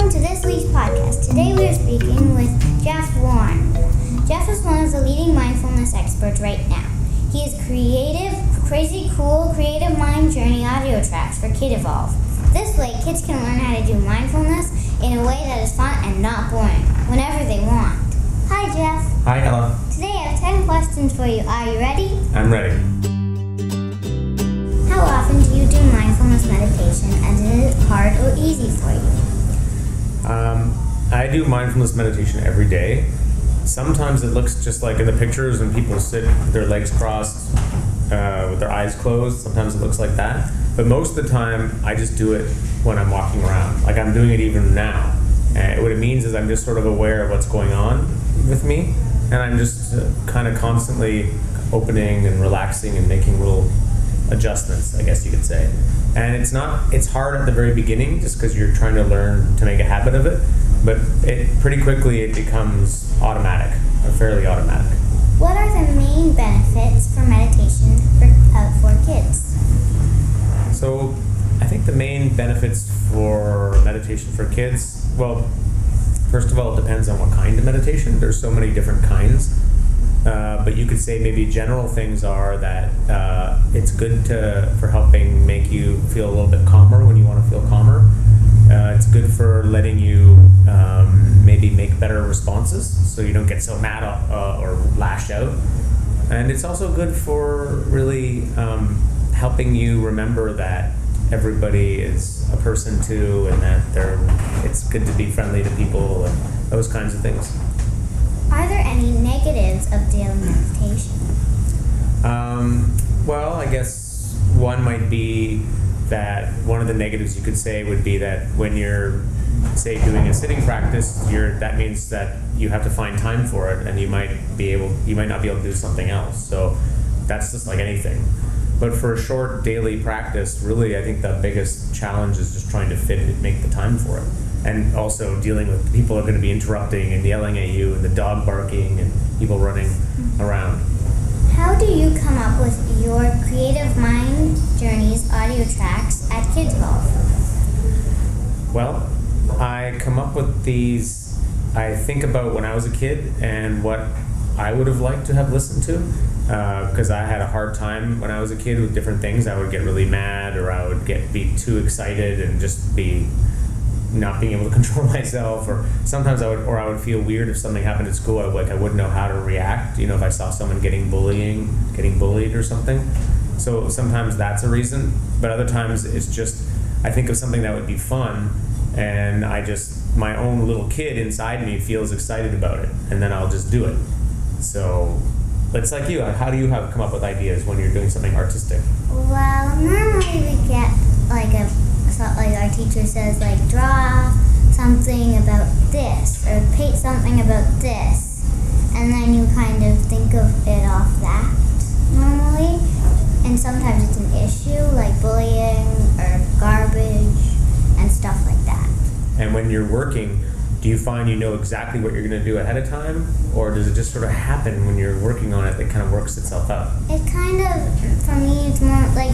Welcome to this week's podcast. Today we are speaking with Jeff Warren. Jeff is one of the leading mindfulness experts right now. He is creative mind journey audio tracks for Kid Evolve. This way, kids can learn how to do mindfulness in a way that is fun and not boring, whenever they want. Hi, Jeff. Hi, Ella. Today I have 10 questions for you. Are you ready? I'm ready. How often do you do mindfulness meditation, and is it hard or easy for you? I do mindfulness meditation every day. Sometimes it looks just like in the pictures when people sit with their legs crossed with their eyes closed. Sometimes it looks like that. But most of the time, I just do it when I'm walking around. Like I'm doing it even now. And what it means is I'm just sort of aware of what's going on with me. And I'm just kind of constantly opening and relaxing and making little adjustments, I guess you could say. And it's hard at the very beginning just because you're trying to learn to make a habit of it, but pretty quickly it becomes automatic, or fairly automatic. What are the main benefits for meditation for kids? So I think the main benefits for meditation for kids, well, first of all, it depends on what kind of meditation. There's so many different kinds. But you could say maybe general things are that it's good for helping make you feel a little bit calmer when you want to feel calmer. It's good for letting you maybe make better responses so you don't get so mad or lash out. And it's also good for really helping you remember that everybody is a person too, and that it's good to be friendly to people and those kinds of things. Are there any negatives of daily meditation? Well, I guess one might be that one of the negatives you could say would be that when you're, say, doing a sitting practice, that means that you have to find time for it, and you might not be able to do something else. So that's just like anything. But for a short daily practice, really, I think the biggest challenge is just trying to make the time for it. And also dealing with people are going to be interrupting and yelling at you, and the dog barking and people running around. How do you come up with your Creative Mind Journeys audio tracks at Kid Evolve? Well, I come up with these, I think about when I was a kid and what I would have liked to have listened to, because I had a hard time when I was a kid with different things. I would get really mad, or I would be too excited and just be not being able to control myself, or sometimes I would feel weird if something happened at school. I wouldn't know how to react. If I saw someone getting bullied or something. So sometimes that's a reason, but other times it's just I think of something that would be fun, and my own little kid inside me feels excited about it, and then I'll just do it. So it's like you. How do you come up with ideas when you're doing something artistic? Well, normally we get like our teacher says, draw something about this, or paint something about this, and then you kind of think of it off that normally. And sometimes it's an issue like bullying or garbage and stuff like that. And when you're working, do you find you know exactly what you're going to do ahead of time, or does it just sort of happen when you're working on it? It kind of works itself out. It kind of, for me, it's more like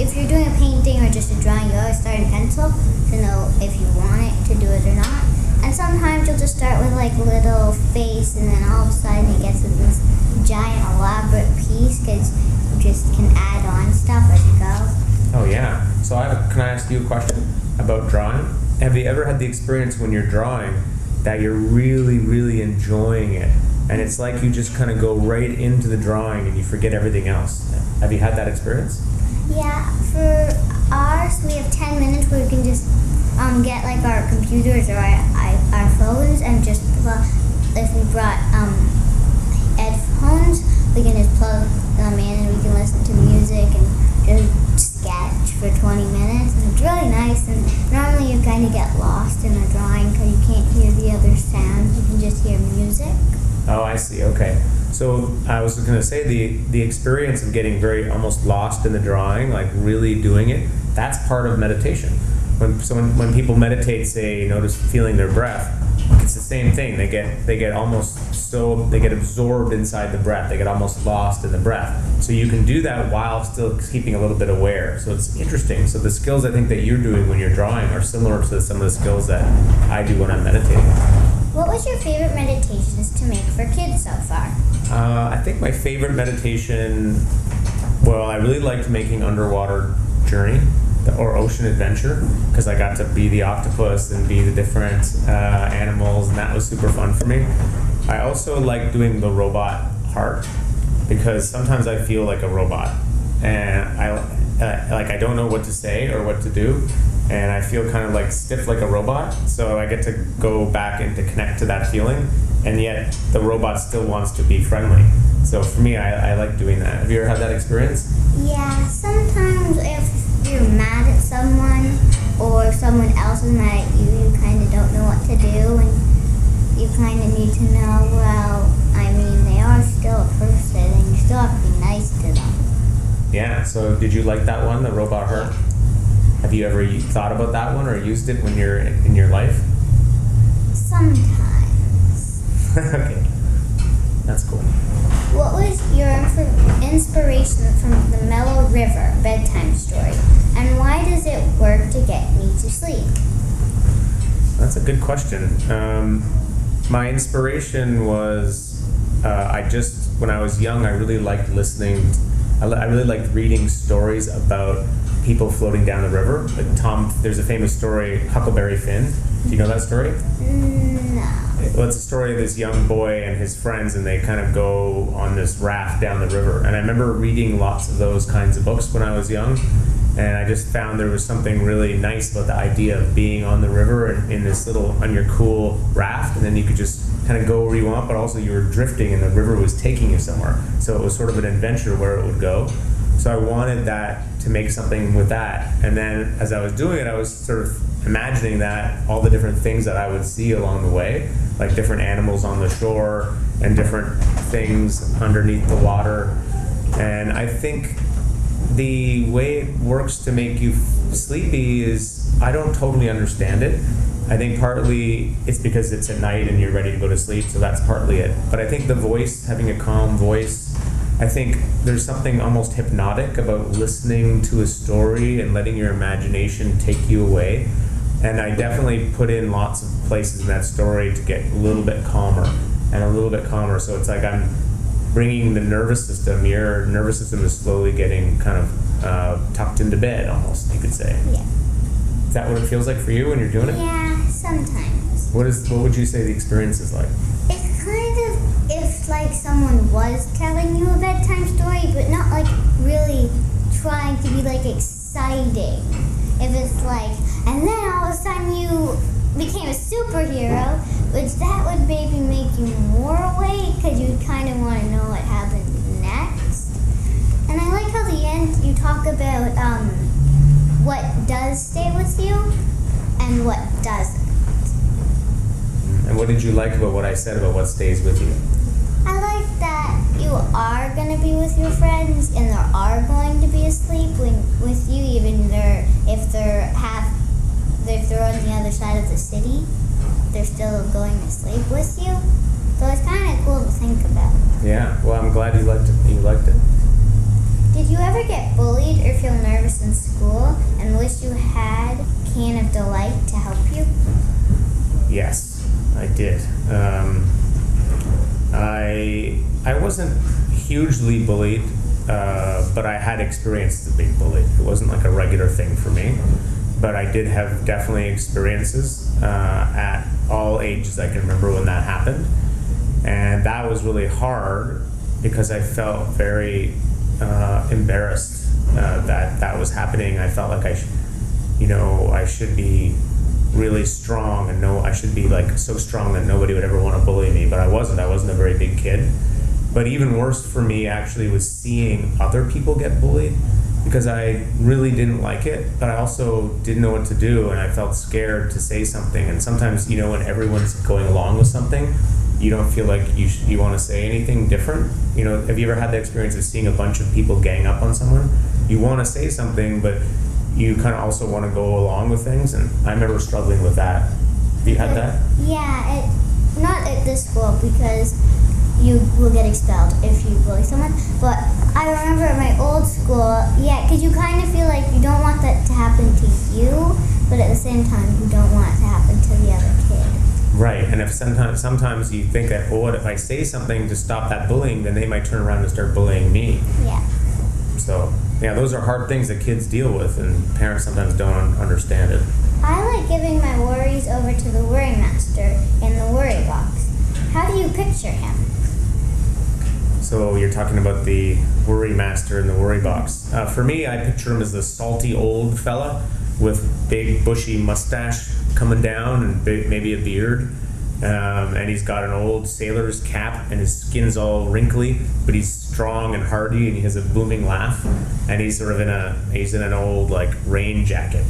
if you're doing a painting or just a drawing, you always start in pencil to know if you want it to do it or not. And sometimes you'll just start with little face, and then all of a sudden it gets to this giant elaborate piece, because you just can add on stuff as you go. Oh yeah. So can I ask you a question about drawing? Have you ever had the experience when you're drawing that you're really, really enjoying it, and it's like you just kind of go right into the drawing and you forget everything else? Have you had that experience? Yeah, for ours, we have 10 minutes where we can just get our computers or our phones, and just if we brought headphones, we can just plug them in and we can listen to music and just sketch for 20 minutes, and it's really nice. And normally you kind of get lost in a drawing because you can't hear the other sounds, you can just hear music. Oh, I see. Okay. So I was going to say the experience of getting very almost lost in the drawing, like really doing it, that's part of meditation. When people meditate, say, feeling their breath, it's the same thing. They get almost so they get absorbed inside the breath. They get almost lost in the breath. So you can do that while still keeping a little bit aware. So it's interesting. So the skills I think that you're doing when you're drawing are similar to some of the skills that I do when I'm meditating. What was your favorite meditations to make for kids so far? I think my favorite meditation, well, I really liked making Underwater Journey or Ocean Adventure, because I got to be the octopus and be the different animals, and that was super fun for me. I also like doing the robot heart, because sometimes I feel like a robot, and I don't know what to say or what to do, and I feel kind of like stiff like a robot. So I get to go back and to connect to that feeling, and yet the robot still wants to be friendly. So for me, I like doing that. Have you ever had that experience? Yeah, sometimes if you're mad at someone or someone else is mad at you, you kind of don't know what to do, and you kind of need to know, well, I mean, they are still a person and you still have to be nice to them. Yeah, so did you like that one, the robot heart? Have you ever thought about that one or used it when you're in your life? Sometimes. Okay, that's cool. What was your inspiration from the Mellow River bedtime story, and why does it work to get me to sleep? That's a good question. My inspiration was, when I was young, I really liked listening. I really liked reading stories about people floating down the river. Like there's a famous story, Huckleberry Finn. Do you know that story? No. Well, it's a story of this young boy and his friends, and they kind of go on this raft down the river. And I remember reading lots of those kinds of books when I was young, and I just found there was something really nice about the idea of being on the river and in this on your cool raft, and then you could just kind of go where you want, but also you were drifting and the river was taking you somewhere. So it was sort of an adventure where it would go. So I wanted that to make something with that. And then as I was doing it, I was sort of imagining that all the different things that I would see along the way, like different animals on the shore and different things underneath the water. And I think the way it works to make you sleepy is, I don't totally understand it. I think partly it's because it's at night and you're ready to go to sleep, so that's partly it. But I think the voice, having a calm voice, I think there's something almost hypnotic about listening to a story and letting your imagination take you away. And I definitely put in lots of places in that story to get a little bit calmer and a little bit calmer. So it's like I'm bringing the nervous system, your nervous system is slowly getting kind of tucked into bed almost, you could say. Yeah. Is that what it feels like for you when you're doing it? Yeah, sometimes. What would you say the experience is like? It's kind of if like someone was telling you a bedtime story, but not like really trying to be like exciting. If it's like, and then all of a sudden you became a superhero, which that would maybe make you more awake because you kind of want to know what happened next. And I like how the end you talk about what does stay with you and what doesn't. And what did you like about what I said about what stays with you? I like that you are going to be with your friends and there are going to be asleep with you, even if they're on the other side of the city, they're still going to sleep with you. So it's kind of cool to think about. Yeah, well, I'm glad you liked it. Did you ever get bullied or feel nervous in school and wish you had a can of Delight to help you? Yes, I did. I wasn't hugely bullied, but I had experiences of being bullied. It wasn't like a regular thing for me, but I did have definitely experiences at all ages. I can remember when that happened, and that was really hard because I felt very embarrassed that was happening. I felt like I should be really strong and I should be like so strong that nobody would ever want to bully me, but I wasn't a very big kid. But even worse for me actually was seeing other people get bullied, because I really didn't like it, but I also didn't know what to do, and I felt scared to say something. And sometimes, when everyone's going along with something, you don't feel like you want to say anything different. Have you ever had the experience of seeing a bunch of people gang up on someone? You want to say something, but you kind of also want to go along with things, and I remember struggling with that. Have you had that? Yeah, not at this school because you will get expelled if you bully someone. But I remember at my old school, yeah, because you kind of feel like you don't want that to happen to you, but at the same time you don't want it to happen to the other kid. Right, and if sometimes you think that, well, what if I say something to stop that bullying, then they might turn around and start bullying me. Yeah. So, yeah, those are hard things that kids deal with, and parents sometimes don't understand it. I like giving my worries over to the worry master in the worry box. How do you picture him? So you're talking about the worry master in the worry box. For me, I picture him as the salty old fella with big bushy mustache coming down and maybe a beard. And he's got an old sailor's cap and his skin's all wrinkly, but he's strong and hardy and he has a booming laugh. And he's sort of in an old like rain jacket.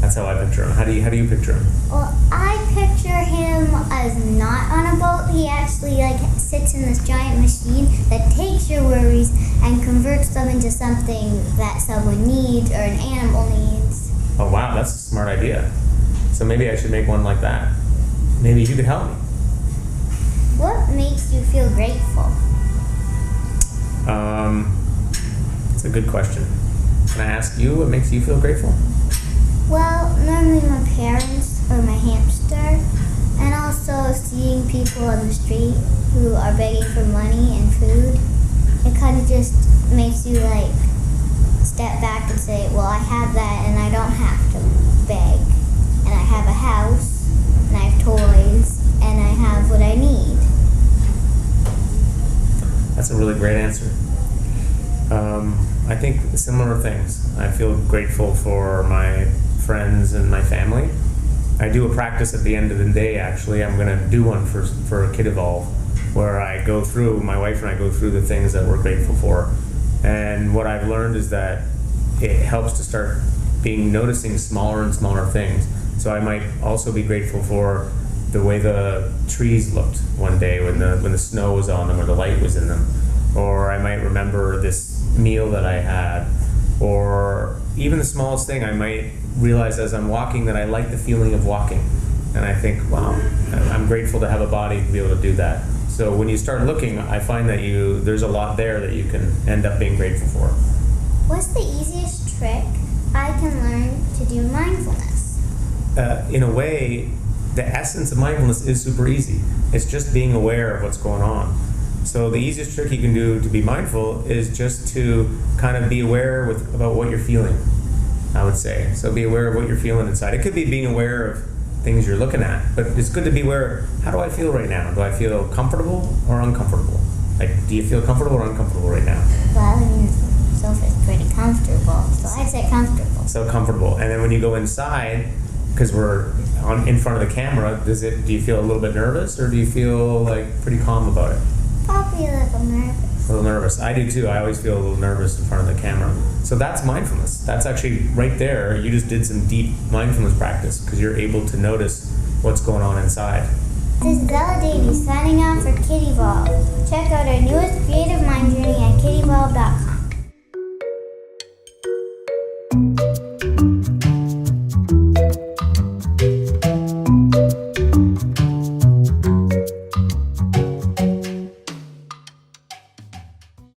That's how I picture him. How do you picture him? Well, I picture him as not on a boat. He actually like sits in this giant machine that takes your worries and converts them into something that someone needs or an animal needs. Oh wow, that's a smart idea. So maybe I should make one like that. Maybe you could help me. What makes you feel grateful? That's a good question. Can I ask you what makes you feel grateful? Well, normally my parents or my hamster, and also seeing people on the street who are begging for money and food. It kind of just makes you like step back and say, well, I have that and I don't have to beg. And I have a house, and I have toys, and I have what I need. That's a really great answer. I think similar things. I feel grateful for my friends and my family. I do a practice at the end of the day, actually. I'm going to do one for Kid Evolve, where my wife and I go through the things that we're grateful for. And what I've learned is that it helps to start noticing smaller and smaller things. So I might also be grateful for the way the trees looked one day when the snow was on them or the light was in them. Or I might remember this meal that I had. Or even the smallest thing, I might realize as I'm walking that I like the feeling of walking. And I think, wow, I'm grateful to have a body to be able to do that. So when you start looking, I find that there's a lot there that you can end up being grateful for. What's the easiest trick I can learn to do mindfulness? In a way, the essence of mindfulness is super easy. It's just being aware of what's going on. So the easiest trick you can do to be mindful is just to kind of be aware about what you're feeling, I would say. So be aware of what you're feeling inside. It could be being aware of things you're looking at, but it's good to be aware, how do I feel right now? Do I feel comfortable or uncomfortable? Like, do you feel comfortable or uncomfortable right now? Well, I mean, the sofa's pretty comfortable, so I'd say comfortable. So comfortable. And then when you go inside, because we're in front of the camera, do you feel a little bit nervous or do you feel like pretty calm about it? Probably a little nervous. A little nervous. I do too. I always feel a little nervous in front of the camera. So that's mindfulness. That's actually right there. You just did some deep mindfulness practice because you're able to notice what's going on inside. This is Bella Davies signing off for Kid Evolve. Check out our newest creative mind journey at kidevolve.com.